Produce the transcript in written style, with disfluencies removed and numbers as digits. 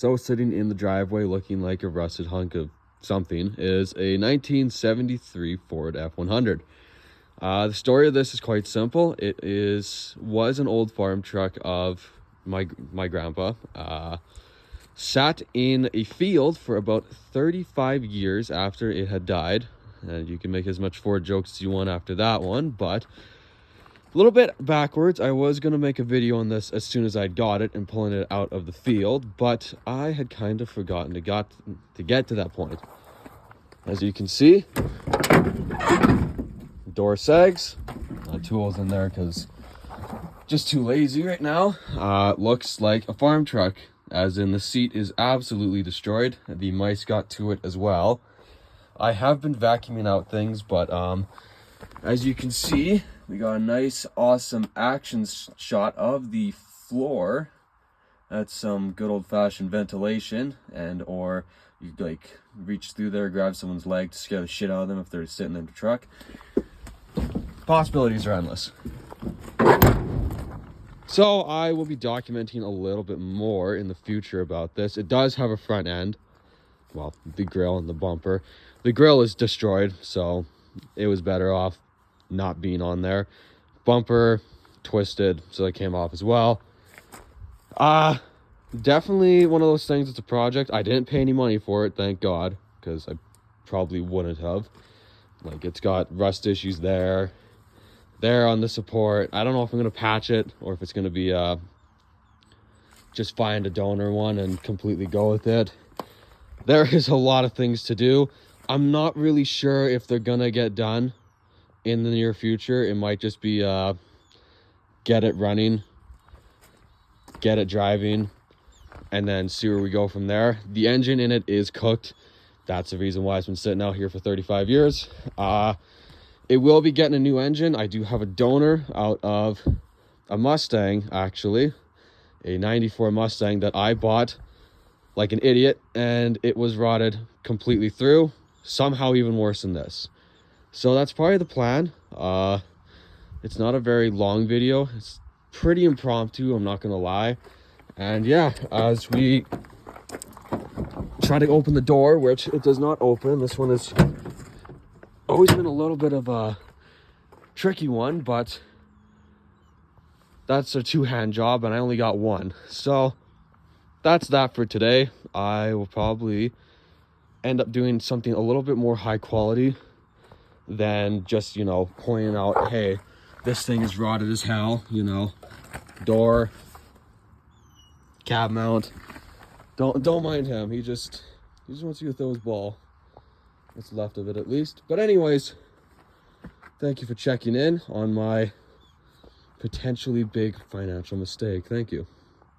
So sitting in the driveway looking like a rusted hunk of something is a 1973 Ford F100. The story of this is quite simple. It was an old farm truck of my grandpa. Sat in a field for about 35 years after it had died. And you can make as much Ford jokes as you want after that one, but a little bit backwards. I was going to make a video on this as soon as I got it and pulling it out of the field, but I had kind of forgotten to get to that point. As you can see, door sags. My tools in there because just too lazy right now. Looks like a farm truck, as in the seat is absolutely destroyed. The mice got to it as well. I have been vacuuming out things, but as you can see, we got a nice, awesome action shot of the floor. That's some good old-fashioned ventilation, and or you like reach through there, grab someone's leg to scare the shit out of them if they're sitting in the truck. Possibilities are endless. So I will be documenting a little bit more in the future about this. It does have a front end. Well, the grill and the bumper. The grill is destroyed, so it was better off not being on there. Bumper twisted, so it came off as well. Definitely one of those things. It's a project. I didn't pay any money for it, thank God, because I probably wouldn't have. Like, it's got rust issues there on the support. I don't know if I'm gonna patch it or if it's gonna be just find a donor one and completely go with it. There is a lot of things to do. I'm not really sure if they're gonna get done in the near future. It might just be get it running, get it driving, and then see where we go from there. The engine in it is cooked. That's the reason why it's been sitting out here for 35 years. It will be getting a new engine. I do have a donor out of a Mustang, actually, a 94 Mustang that I bought like an idiot, and it was rotted completely through, somehow even worse than this. So that's probably the plan. It's not a very long video. It's pretty impromptu, I'm not gonna lie. And yeah, as we try to open the door, which it does not open, this one has always been a little bit of a tricky one, but that's a two-hand job and I only got one. So that's that for today. I will probably end up doing something a little bit more high quality than just, you know, pointing out, hey, this thing is rotted as hell, you know, door, cab mount. Don't mind him. He just wants you to throw his ball. What's left of it, at least. But anyways, thank you for checking in on my potentially big financial mistake. Thank you.